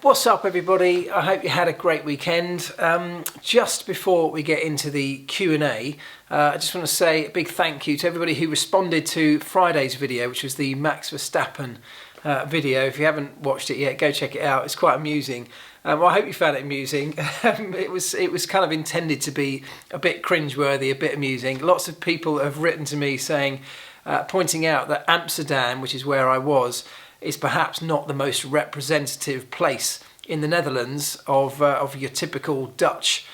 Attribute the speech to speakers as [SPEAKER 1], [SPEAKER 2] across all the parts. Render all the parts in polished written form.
[SPEAKER 1] What's up, everybody? I hope you had a great weekend. Just before we get into the Q&A, I just want to say a big thank you to everybody who responded to Friday's video, which was the Max Verstappen video. If you haven't watched it yet, go check it out. It's quite amusing. Well, I hope you found it amusing. It was kind of intended to be a bit cringeworthy, a bit amusing. Lots of people have written to me saying, pointing out that Amsterdam, which is where I was, is perhaps not the most representative place in the Netherlands of your typical Dutch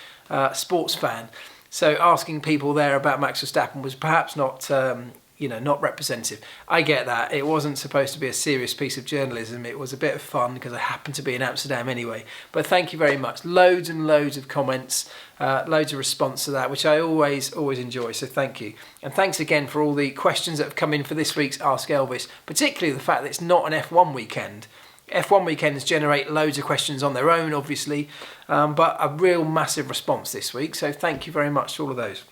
[SPEAKER 1] sports fan. So asking people there about Max Verstappen was perhaps not, not representative. I get that. It wasn't supposed to be a serious piece of journalism. It was a bit of fun because I happened to be in Amsterdam anyway. But thank you very much. Loads and loads of comments, loads of response to that, which I always enjoy. So thank you. And thanks again for all the questions that have come in for this week's Ask Elvis, particularly the fact that it's not an F1 weekend. F1 weekends generate loads of questions on their own, obviously, but a real massive response this week. So thank you very much to all of those.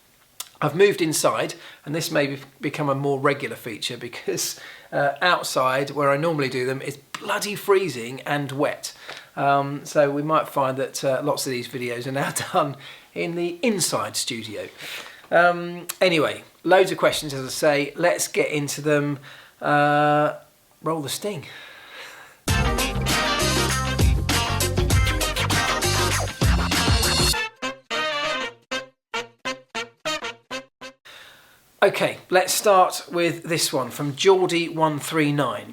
[SPEAKER 1] I've moved inside, and this may become a more regular feature because outside, where I normally do them, is bloody freezing and wet. So we might find that lots of these videos are now done in the inside studio. Anyway, loads of questions, as I say. Let's get into them. Roll the sting. Okay, let's start with this one from Geordie139.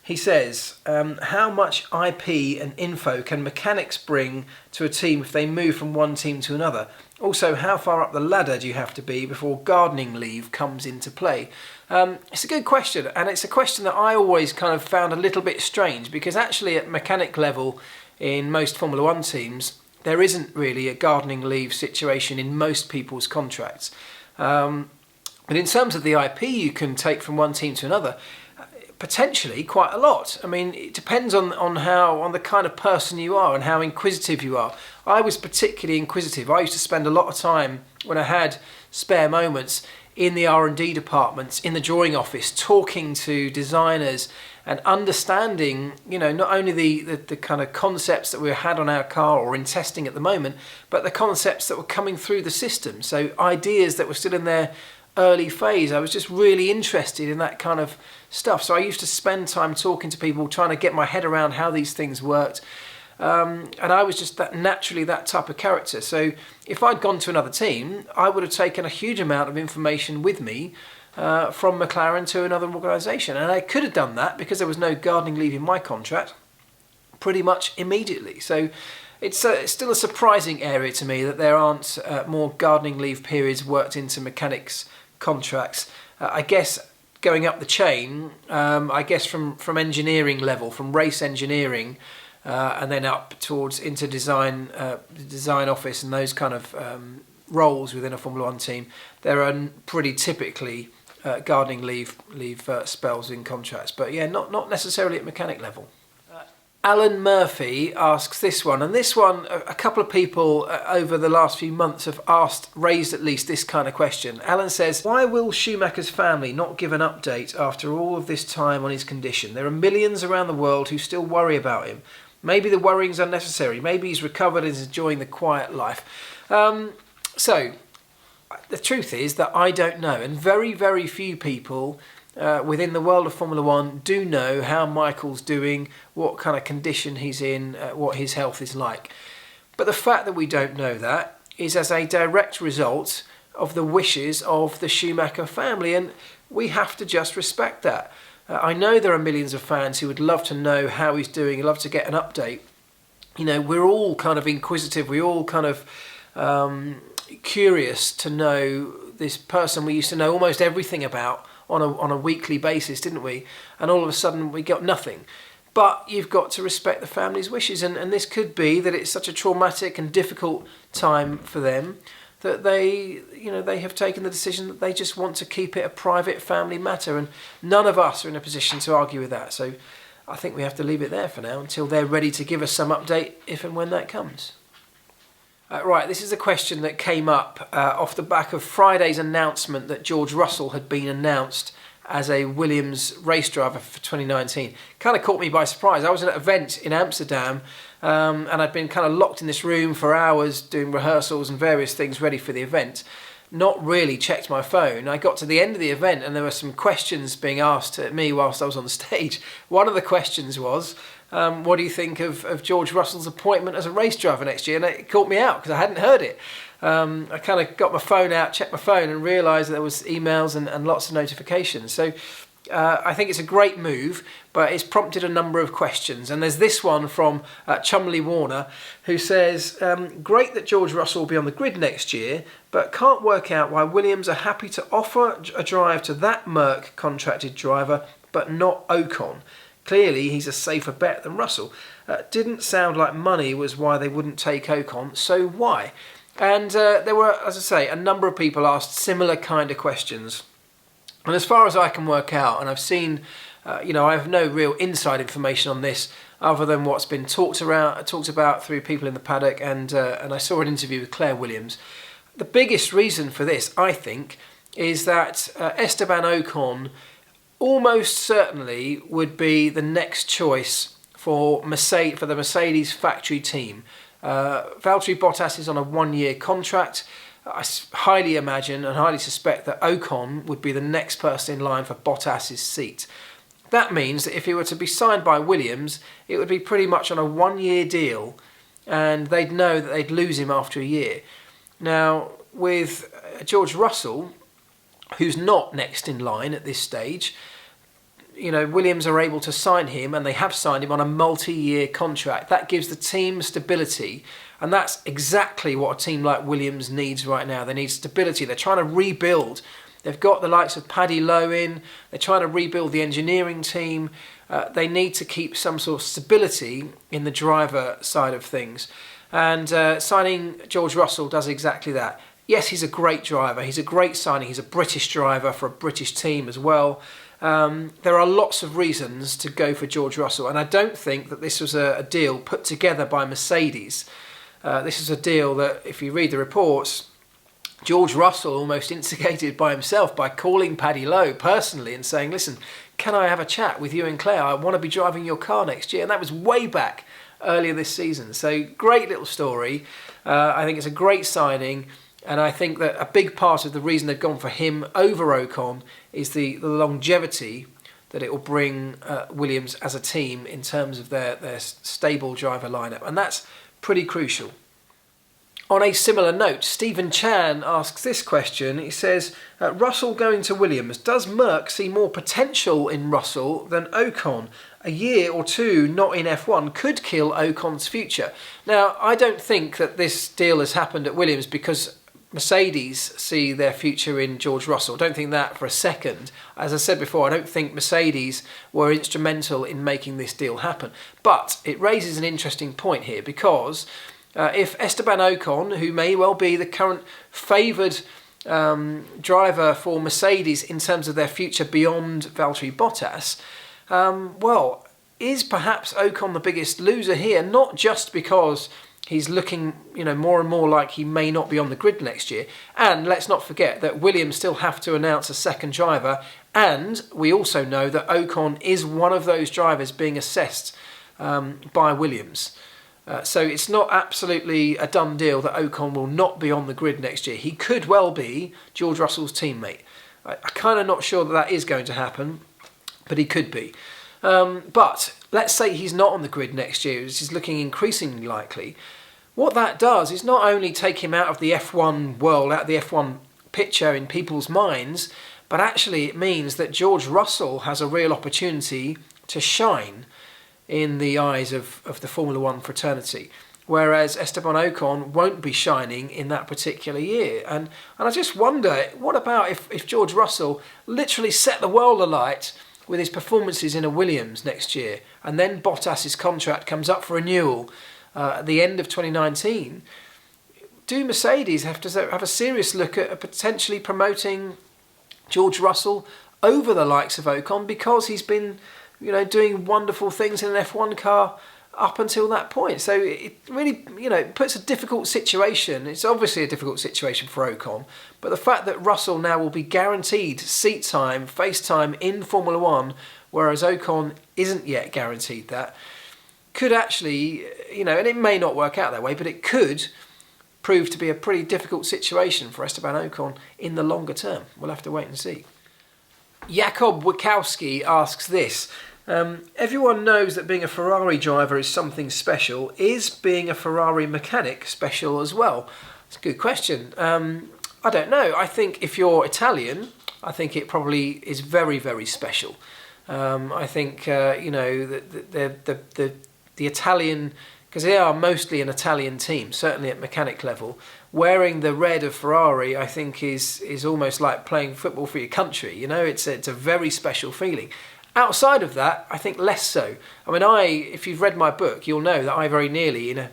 [SPEAKER 1] He says, how much IP and info can mechanics bring to a team if they move from one team to another? Also, how far up the ladder do you have to be before gardening leave comes into play? It's a good question, and it's a question that I always kind of found a little bit strange, because actually at mechanic level in most Formula One teams, there isn't really a gardening leave situation in most people's contracts. But in terms of the IP you can take from one team to another, potentially quite a lot. I mean, it depends on the kind of person you are and how inquisitive you are. I was particularly inquisitive. I used to spend a lot of time when I had spare moments in the R&D departments, in the drawing office, talking to designers and understanding, not only the kind of concepts that we had on our car or in testing at the moment, but the concepts that were coming through the system. So ideas that were still in their early phase. I was just really interested in that kind of stuff. So I used to spend time talking to people, trying to get my head around how these things worked. And I was just naturally that type of character. So if I'd gone to another team, I would have taken a huge amount of information with me from McLaren to another organisation. And I could have done that because there was no gardening leave in my contract pretty much immediately. So it's still a surprising area to me that there aren't more gardening leave periods worked into mechanics contracts. I guess going up the chain, I guess from engineering level, from race engineering, and then up towards into design office and those kind of roles within a Formula One team, there are pretty typically gardening leave spells in contracts. But yeah, not necessarily at mechanic level. Alan Murphy asks this one, and this one, a couple of people over the last few months have raised at least this kind of question. Alan says, why will Schumacher's family not give an update after all of this time on his condition? There are millions around the world who still worry about him. Maybe the worrying's unnecessary. Maybe he's recovered and is enjoying the quiet life. So, the truth is that I don't know, and very, very few people within the world of Formula One do know how Michael's doing, what kind of condition he's in, what his health is like. But the fact that we don't know that is as a direct result of the wishes of the Schumacher family, and we have to just respect that. I know there are millions of fans who would love to know how he's doing, love to get an update. We're all kind of inquisitive, we're all kind of curious to know this person we used to know almost everything about on a weekly basis, didn't we? And all of a sudden we got nothing. But you've got to respect the family's wishes, and this could be that it's such a traumatic and difficult time for them that they have taken the decision that they just want to keep it a private family matter, and none of us are in a position to argue with that. So I think we have to leave it there for now until they're ready to give us some update if and when that comes. Right, this is a question that came up off the back of Friday's announcement that George Russell had been announced as a Williams race driver for 2019. Kind of caught me by surprise. I was at an event in Amsterdam, and I'd been kind of locked in this room for hours doing rehearsals and various things ready for the event. Not really checked my phone. I got to the end of the event and there were some questions being asked at me whilst I was on the stage. One of the questions was, what do you think of George Russell's appointment as a race driver next year? And it caught me out because I hadn't heard it. I kind of got my phone out, checked my phone and realised there was emails and lots of notifications. So I think it's a great move, but it's prompted a number of questions. And there's this one from Chumley Warner, who says, great that George Russell will be on the grid next year, but can't work out why Williams are happy to offer a drive to that Merc contracted driver, but not Ocon. Clearly, he's a safer bet than Russell. Didn't sound like money was why they wouldn't take Ocon, so why? And there were, as I say, a number of people asked similar kind of questions. And as far as I can work out, and I've seen, I have no real inside information on this other than what's been talked about through people in the paddock, and I saw an interview with Claire Williams. The biggest reason for this, I think, is that Esteban Ocon almost certainly would be the next choice for the Mercedes factory team. Valtteri Bottas is on a 1-year contract. I highly imagine and highly suspect that Ocon would be the next person in line for Bottas's seat. That means that if he were to be signed by Williams, it would be pretty much on a 1-year deal, and they'd know that they'd lose him after a year. Now, with George Russell, who's not next in line at this stage, Williams are able to sign him, and they have signed him on a multi-year contract. That gives the team stability, and that's exactly what a team like Williams needs right now. They need stability. They're trying to rebuild. They've got the likes of Paddy Lowe in. They're trying to rebuild the engineering team. They need to keep some sort of stability in the driver side of things. And signing George Russell does exactly that. Yes, he's a great driver. He's a great signing. He's a British driver for a British team as well. There are lots of reasons to go for George Russell, and I don't think that this was a deal put together by Mercedes. This is a deal that, if you read the reports, George Russell almost instigated by himself by calling Paddy Lowe personally and saying, listen, can I have a chat with you and Claire? I want to be driving your car next year. And that was way back earlier this season. So great little story. I think it's a great signing. And I think that a big part of the reason they've gone for him over Ocon is the longevity that it will bring Williams as a team in terms of their stable driver lineup. And that's pretty crucial. On a similar note, Stephen Chan asks this question. He says, Russell going to Williams. Does Merc see more potential in Russell than Ocon? A year or two not in F1 could kill Ocon's future. Now, I don't think that this deal has happened at Williams because Mercedes see their future in George Russell. I don't think that for a second. As I said before, I don't think Mercedes were instrumental in making this deal happen. But it raises an interesting point here because if Esteban Ocon, who may well be the current favoured driver for Mercedes in terms of their future beyond Valtteri Bottas, is perhaps Ocon the biggest loser here? Not just because he's looking, more and more like he may not be on the grid next year. And let's not forget that Williams still have to announce a second driver. And we also know that Ocon is one of those drivers being assessed by Williams. So it's not absolutely a done deal that Ocon will not be on the grid next year. He could well be George Russell's teammate. I'm kind of not sure that is going to happen, but he could be. But let's say he's not on the grid next year, which is looking increasingly likely. What that does is not only take him out of the F1 world, out of the F1 picture in people's minds, but actually it means that George Russell has a real opportunity to shine in the eyes of the Formula One fraternity, whereas Esteban Ocon won't be shining in that particular year. And I just wonder, what about if George Russell literally set the world alight with his performances in a Williams next year, and then Bottas's contract comes up for renewal at the end of 2019? Do Mercedes have to have a serious look at potentially promoting George Russell over the likes of Ocon because he's been doing wonderful things in an F1 car up until that point. So it really, puts a difficult situation. It's obviously a difficult situation for Ocon, but the fact that Russell now will be guaranteed seat time, face time in Formula One, whereas Ocon isn't yet guaranteed that, could actually, and it may not work out that way, but it could prove to be a pretty difficult situation for Esteban Ocon in the longer term. We'll have to wait and see. Jakob Wikowski asks this. Everyone knows that being a Ferrari driver is something special. Is being a Ferrari mechanic special as well? It's a good question. I don't know. I think if you're Italian, I think it probably is very, very special. I think, the Italian, because they are mostly an Italian team, certainly at mechanic level, wearing the red of Ferrari, I think is almost like playing football for your country. It's a very special feeling. Outside of that, I think less so. I mean, if you've read my book, you'll know that I very nearly, in a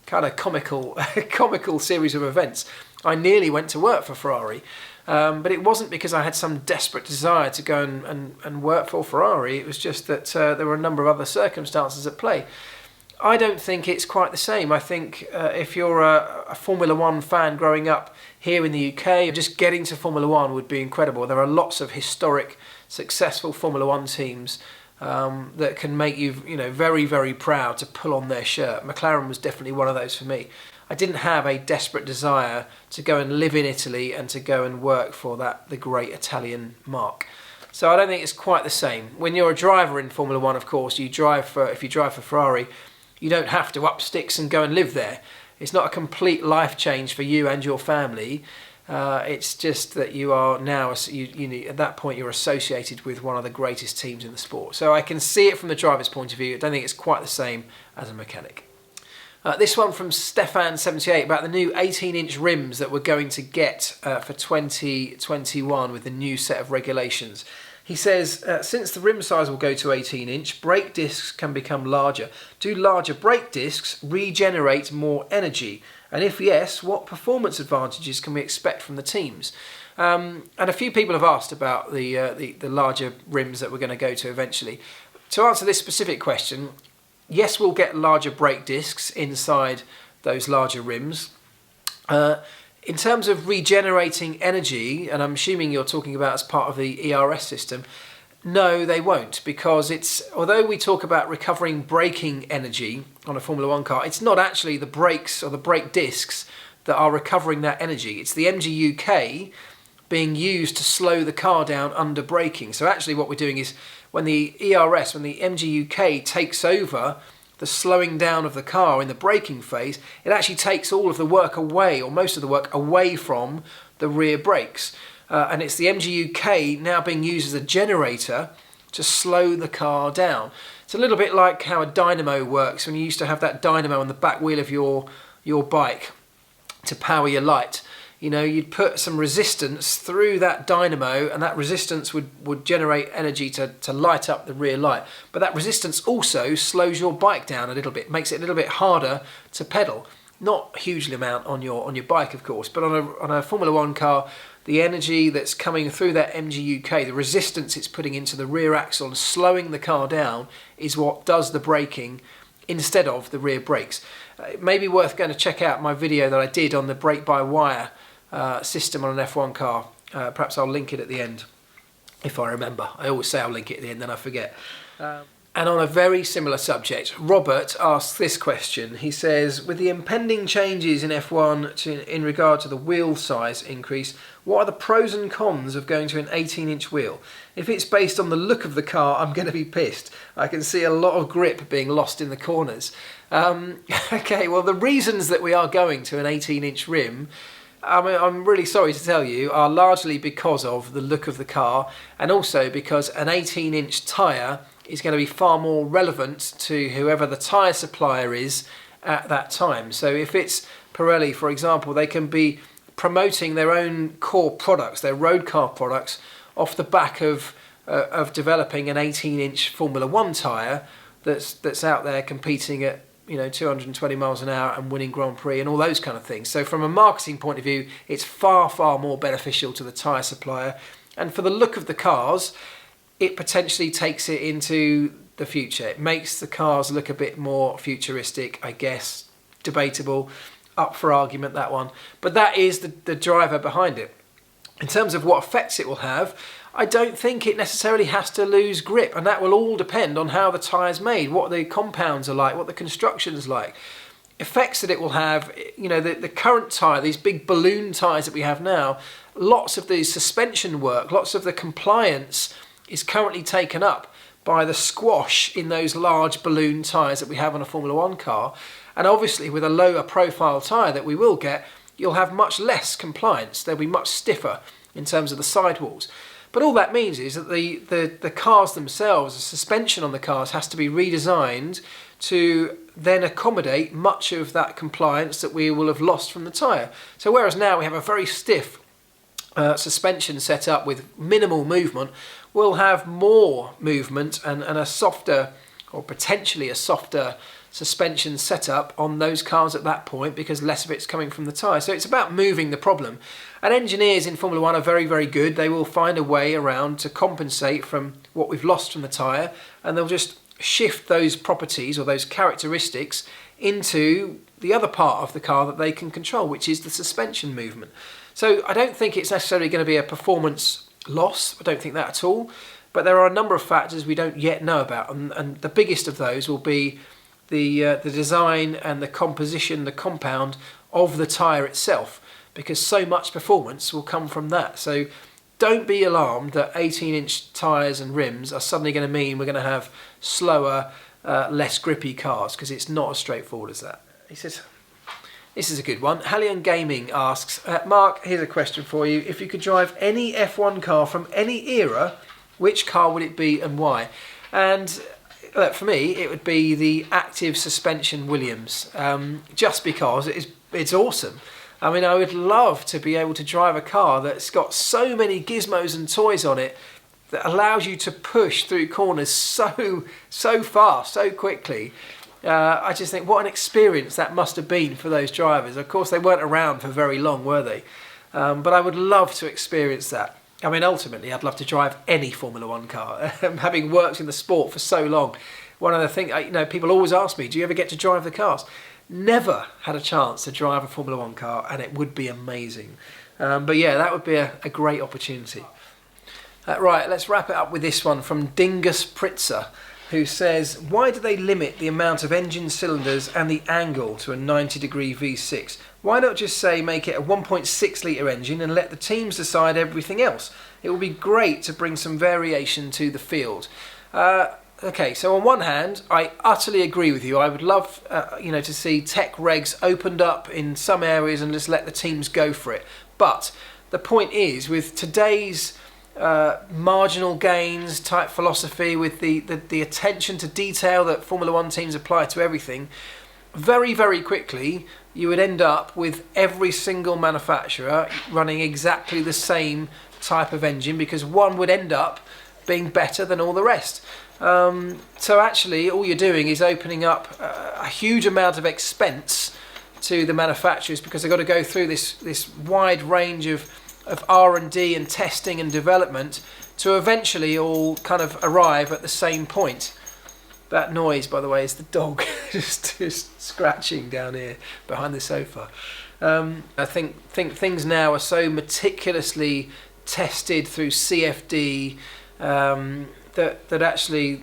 [SPEAKER 1] kind of comical series of events, I nearly went to work for Ferrari. But it wasn't because I had some desperate desire to go and work for Ferrari. It was just that there were a number of other circumstances at play. I don't think it's quite the same. I think if you're a Formula One fan growing up here in the UK, just getting to Formula One would be incredible. There are lots of historic, successful Formula One teams that can make you, very, very proud to pull on their shirt. McLaren was definitely one of those for me. I didn't have a desperate desire to go and live in Italy and to go and work for the great Italian Marc. So I don't think it's quite the same. When you're a driver in Formula One, of course, if you drive for Ferrari, you don't have to up sticks and go and live there. It's not a complete life change for you and your family. It's just that you are now, at that point, you're associated with one of the greatest teams in the sport. So I can see it from the driver's point of view. I don't think it's quite the same as a mechanic. This one from Stefan78 about the new 18-inch rims that we're going to get for 2021 with the new set of regulations. He says, since the rim size will go to 18-inch, brake discs can become larger. Do larger brake discs regenerate more energy? And if yes, what performance advantages can we expect from the teams? And a few people have asked about the larger rims that we're going to go to eventually. To answer this specific question, yes, we'll get larger brake discs inside those larger rims. In terms of regenerating energy, and I'm assuming you're talking about as part of the ERS system, no, they won't, because although we talk about recovering braking energy on a Formula One car, it's not actually the brakes or the brake discs that are recovering that energy. It's the MGUK being used to slow the car down under braking. So actually what we're doing is when the MGUK takes over the slowing down of the car in the braking phase, it actually takes all of the work away, or most of the work away from the rear brakes. And it's the MGUK now being used as a generator to slow the car down. It's a little bit like how a dynamo works when you used to have that dynamo on the back wheel of your bike to power your light. You'd put some resistance through that dynamo, and that resistance would generate energy to light up the rear light. But that resistance also slows your bike down a little bit, makes it a little bit harder to pedal. Not a hugely amount on your bike, of course, but on a Formula One car, the energy that's coming through that MGUK, the resistance it's putting into the rear axle and slowing the car down, is what does the braking instead of the rear brakes. It may be worth going to check out my video that I did on the brake-by-wire system on an F1 car. Perhaps I'll link it at the end if I remember. I always say I'll link it at the end, then I forget. And on a very similar subject, Robert asks this question. He says, with the impending changes in F1 in regard to the wheel size increase, what are the pros and cons of going to an 18-inch wheel? If it's based on the look of the car, I'm going to be pissed. I can see a lot of grip being lost in the corners. Okay, well, the reasons that we are going to an 18-inch rim, I'm really sorry to tell you, are largely because of the look of the car, and also because an 18-inch tyre is going to be far more relevant to whoever the tyre supplier is at that time. So if it's Pirelli, for example, they can be promoting their own core products, their road car products, off the back of developing an 18-inch Formula One tyre that's out there competing at 220 miles an hour and winning Grand Prix and all those kind of things. So from a marketing point of view, it's far, far more beneficial to the tyre supplier. And for the look of the cars, it potentially takes it into the future. It makes the cars look a bit more futuristic, I guess. Debatable, up for argument, that one. But that is the driver behind it. In terms of what effects it will have, I don't think it necessarily has to lose grip, and that will all depend on how the tyre's made, what the compounds are like, what the construction's like. Effects that it will have, you know, the current tyre, these big balloon tyres that we have now, lots of the suspension work, lots of the compliance is currently taken up by the squash in those large balloon tyres that we have on a Formula One car. And obviously with a lower profile tyre that we will get, you'll have much less compliance. They'll be much stiffer in terms of the sidewalls. But all that means is that the cars themselves, the suspension on the cars has to be redesigned to then accommodate much of that compliance that we will have lost from the tyre. So whereas now we have a very stiff suspension set up with minimal movement, we'll have more movement and a softer, or potentially a softer, suspension setup on those cars at that point, because less of it's coming from the tyre. So it's about moving the problem. And engineers in Formula One are very, very good. They will find a way around to compensate from what we've lost from the tyre, and they'll just shift those properties or those characteristics into the other part of the car that they can control, which is the suspension movement. So I don't think it's necessarily going to be a performance loss. I don't think that at all. But there are a number of factors we don't yet know about, and the biggest of those will be the design and the composition, the compound of the tyre itself, because so much performance will come from that. So don't be alarmed that 18-inch tyres and rims are suddenly going to mean we're going to have slower, less grippy cars, because it's not as straightforward as that. He says, this is a good one. Hallion Gaming asks, Mark, here's a question for you. If you could drive any F1 car from any era, which car would it be and why? And for me, it would be the active suspension Williams, just because it's awesome. I mean, I would love to be able to drive a car that's got so many gizmos and toys on it that allows you to push through corners so fast, so quickly. I just think what an experience that must have been for those drivers. Of course, they weren't around for very long, were they? But I would love to experience that. I mean, ultimately, I'd love to drive any Formula One car. Having worked in the sport for so long, one of the things, you know, people always ask me, do you ever get to drive the cars? Never had a chance to drive a Formula One car, and it would be amazing. But yeah, that would be a great opportunity. Right, let's wrap it up with this one from Dingus Pritzer, who says, why do they limit the amount of engine cylinders and the angle to a 90-degree V6? Why not just say make it a 1.6 litre engine and let the teams decide everything else? It would be great to bring some variation to the field. Okay, so on one hand, I utterly agree with you. I would love, to see tech regs opened up in some areas and just let the teams go for it. But the point is, with today's marginal gains type philosophy, with the attention to detail that Formula One teams apply to everything, very, very quickly you would end up with every single manufacturer running exactly the same type of engine, because one would end up being better than all the rest. So actually all you're doing is opening up a huge amount of expense to the manufacturers, because they've got to go through this wide range of R&D and testing and development to eventually all kind of arrive at the same point. That noise, by the way, is the dog just scratching down here behind the sofa. I think things now are so meticulously tested through CFD that actually,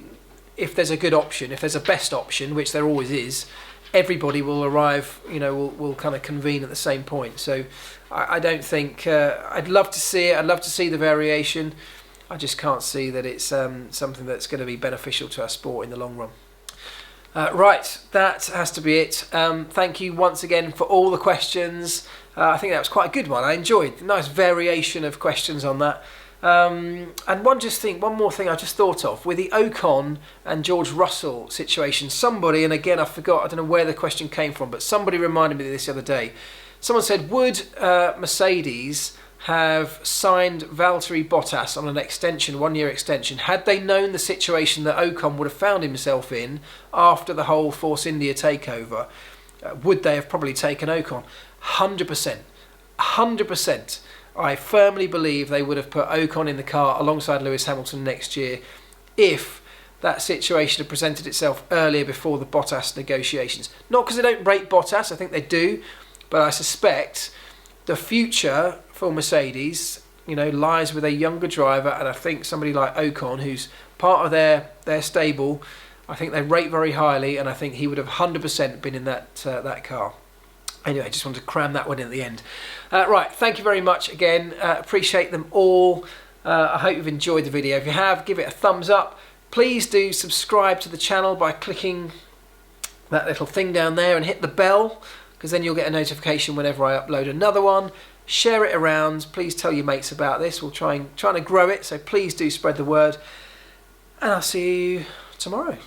[SPEAKER 1] if there's a good option, if there's a best option, which there always is, everybody will arrive, will kind of convene at the same point. So I don't think, I'd love to see it, I'd love to see the variation. I just can't see that it's something that's going to be beneficial to our sport in the long run. Right, that has to be it. Thank you once again for all the questions. I think that was quite a good one. I enjoyed the nice variation of questions on that. And one more thing I just thought of, with the Ocon and George Russell situation, somebody, and again I forgot, I don't know where the question came from, but somebody reminded me of this the other day. Someone said, would Mercedes have signed Valtteri Bottas on an extension, 1-year extension, had they known the situation that Ocon would have found himself in after the whole Force India takeover? Would they have probably taken Ocon? 100%. 100%. I firmly believe they would have put Ocon in the car alongside Lewis Hamilton next year if that situation had presented itself earlier before the Bottas negotiations. Not because they don't rate Bottas, I think they do, but I suspect the future for Mercedes, lies with a younger driver, and I think somebody like Ocon, who's part of their stable, I think they rate very highly, and I think he would have 100% been in that car. Anyway, just wanted to cram that one in at the end. Right, thank you very much again. Appreciate them all. I hope you've enjoyed the video. If you have, give it a thumbs up. Please do subscribe to the channel by clicking that little thing down there and hit the bell, because then you'll get a notification whenever I upload another one. Share it around. Please tell your mates about this. We'll trying to grow it, so please do spread the word. And I'll see you tomorrow.